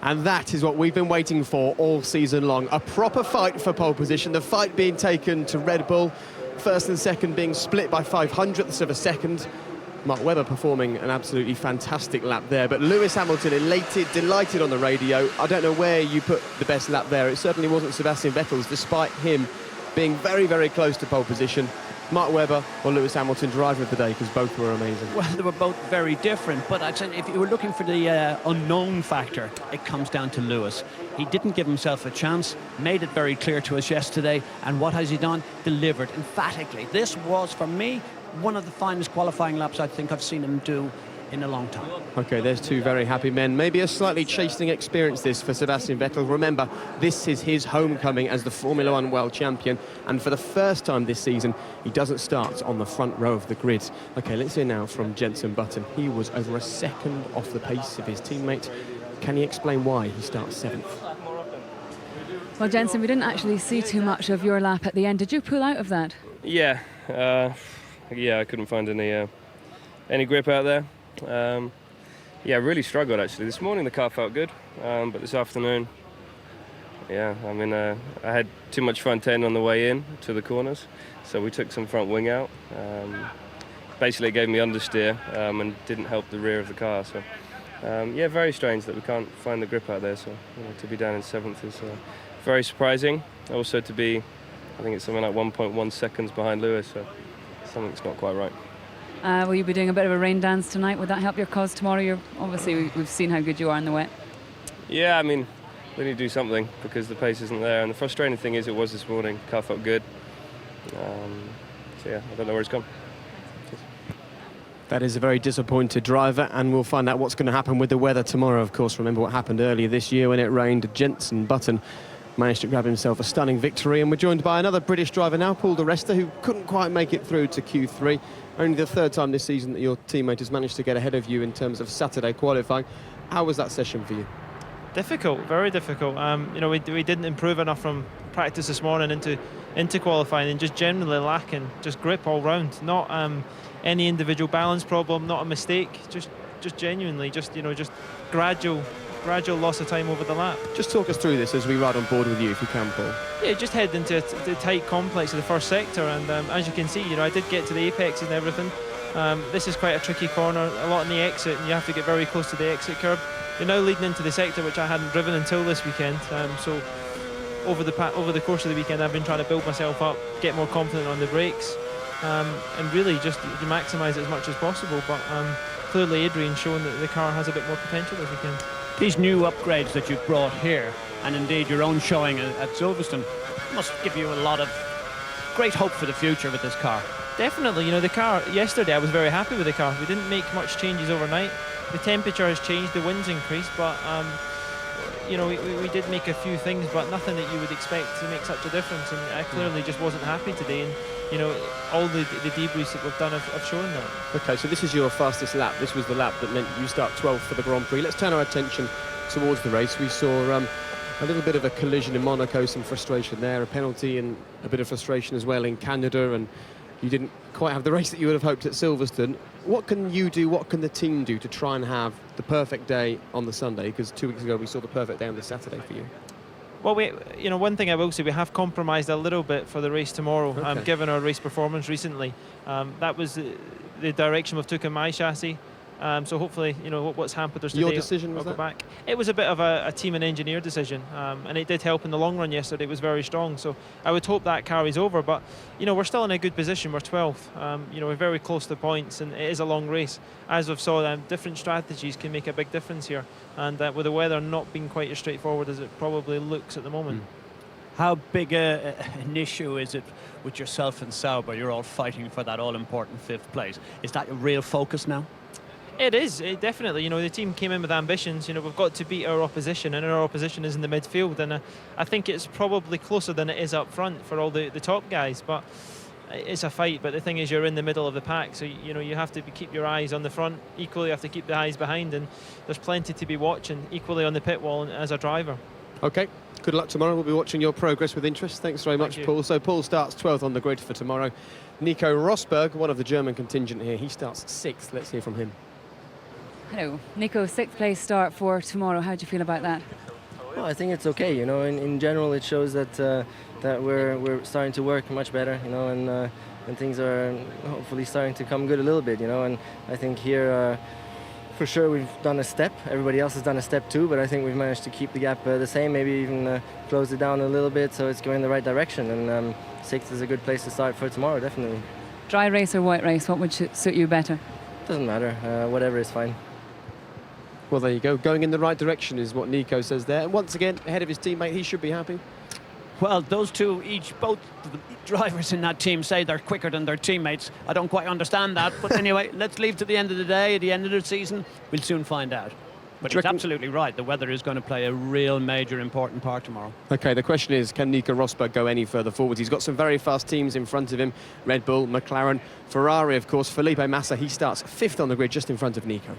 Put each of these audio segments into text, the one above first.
And that is what we've been waiting for all season long. A proper fight for pole position, the fight being taken to Red Bull, first and second being split by 500ths of a second. Mark Webber performing an absolutely fantastic lap there, but Lewis Hamilton elated, delighted on the radio. I don't know where you put the best lap there. It certainly wasn't Sebastian Vettel's, despite him being very, very close to pole position. Mark Webber or Lewis Hamilton, driver of the day, because both were amazing. Well, they were both very different, but I'd say if you were looking for the unknown factor, it comes down to Lewis. He didn't give himself a chance, made it very clear to us yesterday, and what has he done? Delivered emphatically. This was, for me, one of the finest qualifying laps I think I've seen him do in a long time. OK, there's two very happy men. Maybe a slightly chastening experience this for Sebastian Vettel. Remember, this is his homecoming as the Formula One World Champion, and for the first time this season, he doesn't start on the front row of the grid. OK, let's hear now from Jenson Button. He was over a second off the pace of his teammate. Can he explain why he starts 7th? Well, Jenson, we didn't actually see too much of your lap at the end. Did you pull out of that? Yeah, I couldn't find any grip out there. Yeah, really struggled actually. This morning the car felt good, but this afternoon, yeah, I mean, I had too much front end on the way in to the corners, so we took some front wing out. Basically it gave me understeer and didn't help the rear of the car, so yeah, very strange that we can't find the grip out there, so to be down in 7th is very surprising. Also to be, I think it's something like 1.1 seconds behind Lewis, so something's not quite right. Will you be doing a bit of a rain dance tonight? Would that help your cause tomorrow? Obviously, we've seen how good you are in the wet. Yeah, I mean, we need to do something because the pace isn't there. And the frustrating thing is it was this morning. Car felt good. So, yeah, I don't know where it's gone. That is a very disappointed driver, and we'll find out what's going to happen with the weather tomorrow, of course. Remember what happened earlier this year when it rained. Jenson Button managed to grab himself a stunning victory, and we're joined by another British driver now, Paul di Resta, who couldn't quite make it through to Q3. Only the third time this season that your teammate has managed to get ahead of you in terms of Saturday qualifying. How was that session for you? Difficult, very difficult. We didn't improve enough from practice this morning into qualifying, and just generally lacking just grip all round. Not any individual balance problem, not a mistake. Just genuinely, just gradual loss of time over the lap. Just talk us through this as we ride on board with you, if you can, Paul. Yeah, just head into the tight complex of the first sector, and as you can see, I did get to the apex and everything. This is quite a tricky corner, a lot in the exit, and you have to get very close to the exit curb. You're now leading into the sector, which I hadn't driven until this weekend. So over the course of the weekend, I've been trying to build myself up, get more confident on the brakes, and really just to maximise it as much as possible. But clearly, Adrian's shown that the car has a bit more potential this weekend. These new upgrades that you've brought here, and indeed your own showing at Silverstone, must give you a lot of great hope for the future with this car. Definitely, the car, yesterday I was very happy with the car. We didn't make much changes overnight. The temperature has changed, the wind's increased, but we did make a few things, but nothing that you would expect to make such a difference, and I clearly just wasn't happy today, and all the debriefs that we've done have shown that. OK, so this is your fastest lap. This was the lap that meant you start 12th for the Grand Prix. Let's turn our attention towards the race. We saw a little bit of a collision in Monaco, some frustration there, a penalty and a bit of frustration as well in Canada, and you didn't quite have the race that you would have hoped at Silverstone. What can you do, what can the team do to try and have the perfect day on the Sunday? Because 2 weeks ago we saw the perfect day on the Saturday for you. Well, one thing I will say, we have compromised a little bit for the race tomorrow, Okay. given our race performance recently. That was the direction we've took in my chassis. So hopefully, what's hampered us today. Your decision was I'll that? go back. It was a bit of a team and engineer decision, and it did help in the long run yesterday. It was very strong, so I would hope that carries over. But we're still in a good position. We're 12th. We're very close to the points, and it is a long race. As we've saw, different strategies can make a big difference here, and with the weather not being quite as straightforward as it probably looks at the moment. How big an issue is it with yourself and Sauber? You're all fighting for that all-important 5th place. Is that your real focus now? It is, definitely. The team came in with ambitions. We've got to beat our opposition, and our opposition is in the midfield. And I think it's probably closer than it is up front for all the top guys. But it's a fight. But the thing is, you're in the middle of the pack, so you have to keep your eyes on the front. Equally, you have to keep the eyes behind. And there's plenty to be watching. Equally on the pit wall and as a driver. OK, good luck tomorrow. We'll be watching your progress with interest. Thanks very much, Paul. So Paul starts 12th on the grid for tomorrow. Nico Rosberg, one of the German contingent here, he starts 6th. Let's hear from him. Hello. Nico, 6th place start for tomorrow. How do you feel about that? Well, I think it's okay. In general, it shows that we're starting to work much better. And things are hopefully starting to come good a little bit. And I think here, for sure, we've done a step. Everybody else has done a step too, but I think we've managed to keep the gap the same. Maybe even close it down a little bit, so it's going in the right direction. And 6th is a good place to start for tomorrow, definitely. Dry race or white race? What would suit you better? Doesn't matter. Whatever is fine. Well, there you go. Going in the right direction is what Nico says there. And once again, ahead of his teammate, he should be happy. Well, those two, both the drivers in that team say they're quicker than their teammates. I don't quite understand that. But anyway, let's leave to the end of the day, at the end of the season. We'll soon find out. But he's absolutely right. The weather is going to play a real major important part tomorrow. OK, the question is, can Nico Rosberg go any further forwards? He's got some very fast teams in front of him. Red Bull, McLaren, Ferrari, of course. Felipe Massa, he starts 5th on the grid, just in front of Nico.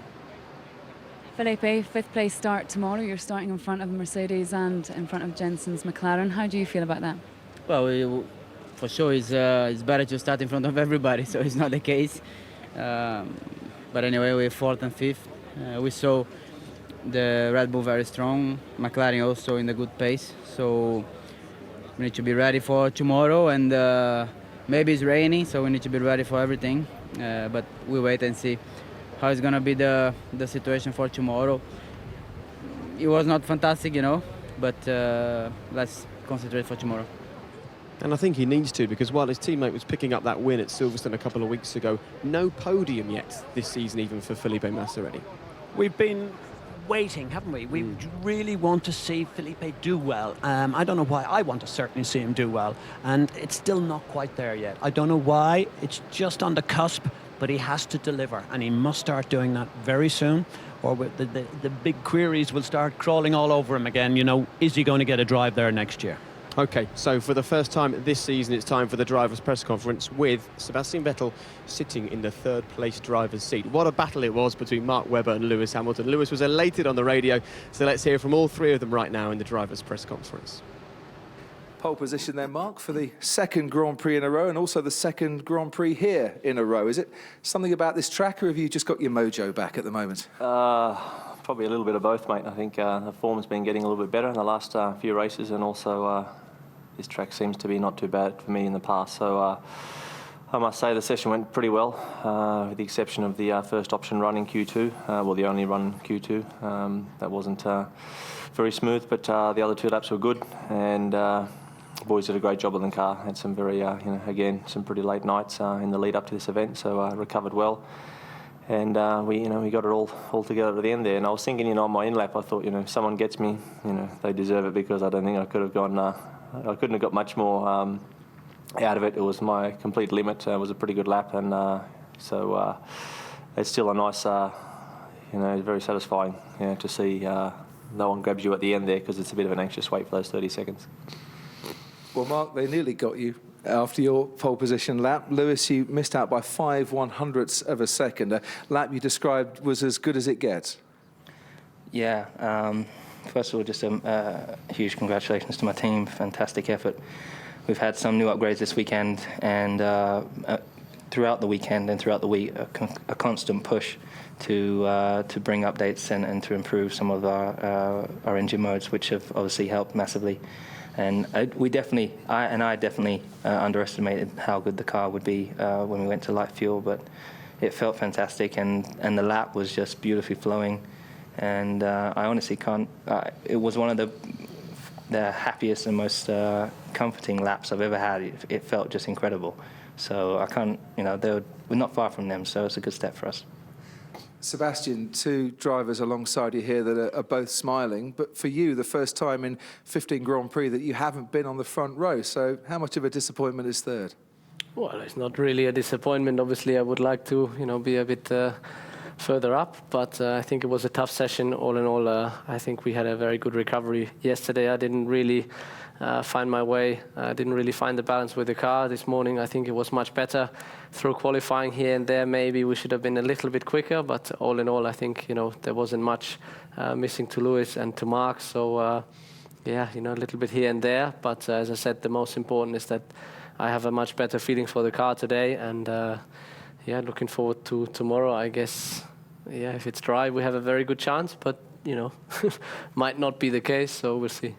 Felipe, 5th place start tomorrow. You're starting in front of Mercedes and in front of Jensen's McLaren. How do you feel about that? Well, for sure, it's better to start in front of everybody, so it's not the case. But anyway, we're 4th and 5th. We saw the Red Bull very strong, McLaren also in a good pace. So we need to be ready for tomorrow, and maybe it's raining, so we need to be ready for everything. But we'll wait and see how it's gonna be the situation for tomorrow. It was not fantastic, but let's concentrate for tomorrow. And I think he needs to, because while his teammate was picking up that win at Silverstone a couple of weeks ago, no podium yet this season even for Felipe Massa, Eddie. We've been waiting, haven't we? We really want to see Felipe do well. I don't know why. I want to certainly see him do well, and it's still not quite there yet. I don't know why. It's just on the cusp, but he has to deliver, and he must start doing that very soon, or the big queries will start crawling all over him again. Is he going to get a drive there next year? OK, so for the first time this season, it's time for the driver's press conference with Sebastian Vettel sitting in the 3rd place driver's seat. What a battle it was between Mark Webber and Lewis Hamilton. Lewis was elated on the radio, so let's hear from all three of them right now in the driver's press conference. Pole position there, Mark, for the 2nd Grand Prix in a row, and also the 2nd Grand Prix here in a row. Is it something about this track, or have you just got your mojo back at the moment? Probably a little bit of both, mate. I think the form's been getting a little bit better in the last few races, and also this track seems to be not too bad for me in the past. So I must say the session went pretty well, with the exception of the first option run in Q2, well, the only run in Q2. That wasn't very smooth, but the other 2 laps were good, and boys did a great job on the car. Had some very, again, some pretty late nights in the lead up to this event, so recovered well. And we got it all together at the end there. And I was thinking, on my in lap, I thought, if someone gets me, they deserve it, because I don't think I could have gone. I couldn't have got much more out of it. It was my complete limit. It was a pretty good lap, and so it's still a nice, very satisfying, to see no one grabs you at the end there, because it's a bit of an anxious wait for those 30 seconds. Well, Mark, they nearly got you after your pole position lap. Lewis, you missed out by 5/100ths of a second. A lap you described was as good as it gets. Yeah. First of all, just a huge congratulations to my team. Fantastic effort. We've had some new upgrades this weekend, and throughout the weekend and throughout the week, a constant push to bring updates and to improve some of our engine modes, which have obviously helped massively. And I definitely underestimated how good the car would be when we went to light fuel, but it felt fantastic, and the lap was just beautifully flowing. And I honestly can't. It was one of the happiest and most comforting laps I've ever had. It felt just incredible. So I can't. We're not far from them. So it's a good step for us. Sebastian, 2 drivers alongside you here that are both smiling, but for you, the first time in 15 Grand Prix that you haven't been on the front row. So how much of a disappointment is 3rd? Well, it's not really a disappointment. Obviously, I would like to, be a bit further up, but I think it was a tough session. All in all, I think we had a very good recovery yesterday. I didn't really find my way. I didn't really find the balance with the car. This morning, I think it was much better. Through qualifying here and there, maybe we should have been a little bit quicker, but all in all, I think, there wasn't much missing to Lewis and to Mark. So, a little bit here and there. But as I said, the most important is that I have a much better feeling for the car today, and looking forward to tomorrow. I guess yeah, if it's dry, we have a very good chance, but, you know, might not be the case, so we'll see.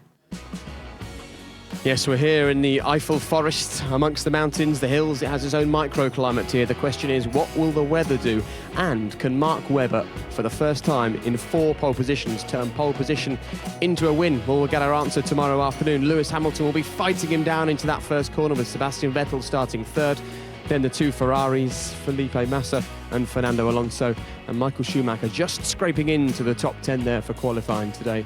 Yes, we're here in the Eiffel Forest, amongst the mountains, the hills. It has its own microclimate here. The question is, what will the weather do? And can Mark Webber, for the first time in 4 pole positions, turn pole position into a win? Well, we'll get our answer tomorrow afternoon. Lewis Hamilton will be fighting him down into that first corner, with Sebastian Vettel starting 3rd. Then the 2 Ferraris, Felipe Massa and Fernando Alonso, and Michael Schumacher just scraping into the top 10 there for qualifying today.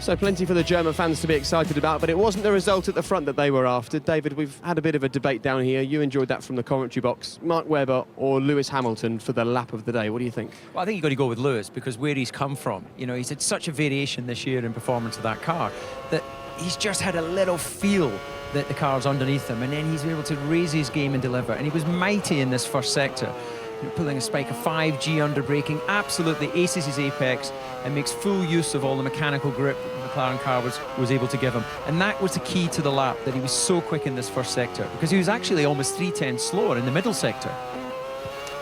So plenty for the German fans to be excited about, but it wasn't the result at the front that they were after. David, we've had a bit of a debate down here. You enjoyed that from the commentary box. Mark Webber or Lewis Hamilton for the lap of the day? What do you think? Well, I think you've got to go with Lewis, because where he's come from, you know, he's had such a variation this year in performance of that car that he's just had a little feel that the car's underneath him, and then he's able to raise his game and deliver. And he was mighty in this first sector, pulling a spike of 5G under braking, absolutely aces his apex and makes full use of all the mechanical grip that the McLaren car was able to give him. And that was the key to the lap, that he was so quick in this first sector, because he was actually almost 3/10 slower in the middle sector.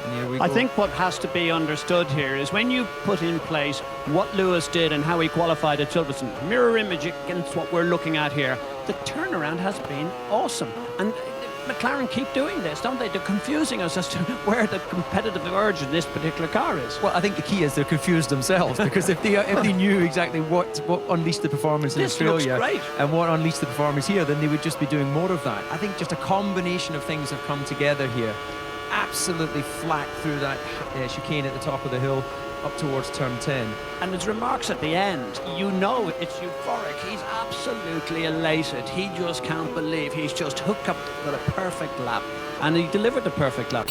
And here we go. I think what has to be understood here is when you put in place what Lewis did and how he qualified at Silverstone, mirror image against what we're looking at here, the turnaround has been awesome. And McLaren keep doing this, don't they? They're confusing us as to where the competitive urge in this particular car is. Well, I think the key is they're confused themselves, because if they knew exactly what unleashed the performance in Australia and what unleashed the performance here, then they would just be doing more of that. I think just a combination of things have come together here. Absolutely flat through that chicane at the top of the hill, up towards turn 10. And his remarks at the end, you know it's euphoric. He's absolutely elated. He just can't believe he's just hooked up with a perfect lap. And he delivered the perfect lap.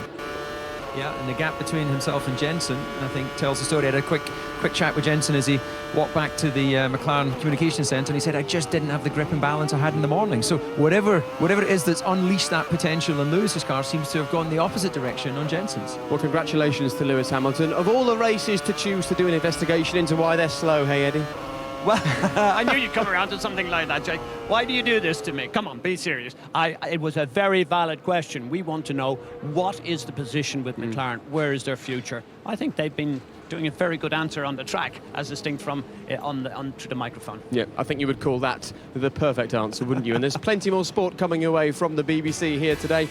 Yeah, and the gap between himself and Jensen, I think, tells the story. I had a quick chat with Jensen as he walked back to the McLaren Communication Centre, and he said, I just didn't have the grip and balance I had in the morning. So whatever it is that's unleashed that potential in Lewis's car seems to have gone the opposite direction on Jensen's. Well, congratulations to Lewis Hamilton. Of all the races to choose to do an investigation into why they're slow, hey, Eddie? Well, I knew you'd come around to something like that, Jake. Why do you do this to me? Come on, be serious. It was a very valid question. We want to know, what is the position with McLaren? Where is their future? I think they've been doing a very good answer on the track, as distinct from through the microphone. Yeah, I think you would call that the perfect answer, wouldn't you? And there's plenty more sport coming your way from the BBC here today.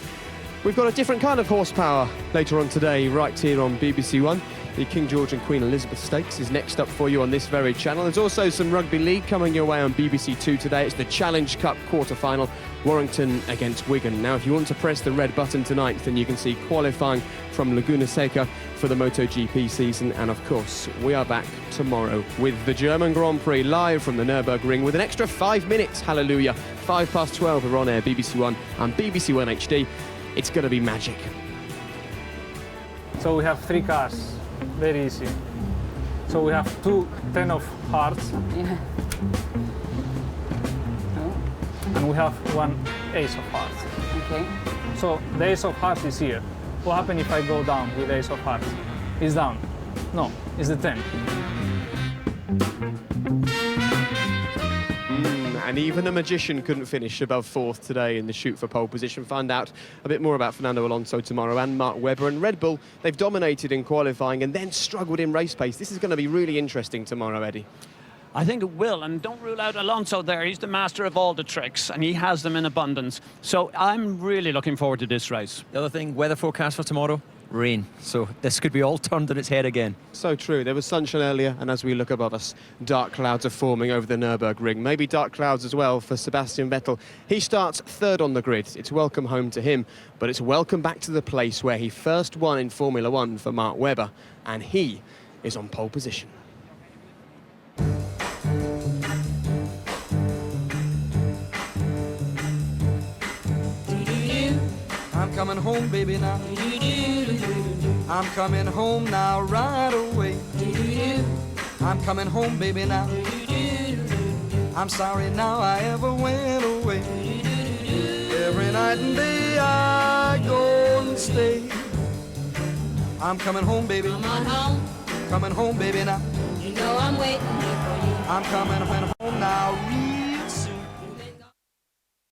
We've got a different kind of horsepower later on today, right here on BBC One. The King George and Queen Elizabeth Stakes is next up for you on this very channel. There's also some rugby league coming your way on BBC Two today. It's the Challenge Cup quarter-final, Warrington against Wigan. Now, if you want to press the red button tonight, then you can see qualifying from Laguna Seca for the MotoGP season. And of course, we are back tomorrow with the German Grand Prix live from the Nürburgring with an extra 5 minutes. Hallelujah. 12:05, we're on air, BBC One and BBC One HD. It's going to be magic. So we have 3 cars. Very easy. So we have 2 10 of hearts. Yeah. Oh. And we have 1 ace of hearts. Okay. So the ace of hearts is here. What happens if I go down with ace of hearts? It's down. No, it's the 10. And even the magician couldn't finish above 4th today in the shoot for pole position. Find out a bit more about Fernando Alonso tomorrow and Mark Webber. And Red Bull, they've dominated in qualifying and then struggled in race pace. This is going to be really interesting tomorrow, Eddie. I think it will, and don't rule out Alonso there. He's the master of all the tricks, and he has them in abundance. So I'm really looking forward to this race. The other thing, weather forecast for tomorrow, rain. So this could be all turned on its head again. So true. There was sunshine earlier, and as we look above us, dark clouds are forming over the Nürburgring. Maybe dark clouds as well for Sebastian Vettel. He starts 3rd on the grid. It's welcome home to him, but it's welcome back to the place where he first won in Formula One for Mark Webber, and he is on pole position. I'm coming home, baby, now. I'm coming home now, right away. I'm coming home, baby, now. I'm sorry now I ever went away. Every night and day I go and stay. I'm coming home, baby. Come on home. Coming home, baby, now. You know I'm waiting here for you. I'm coming home now.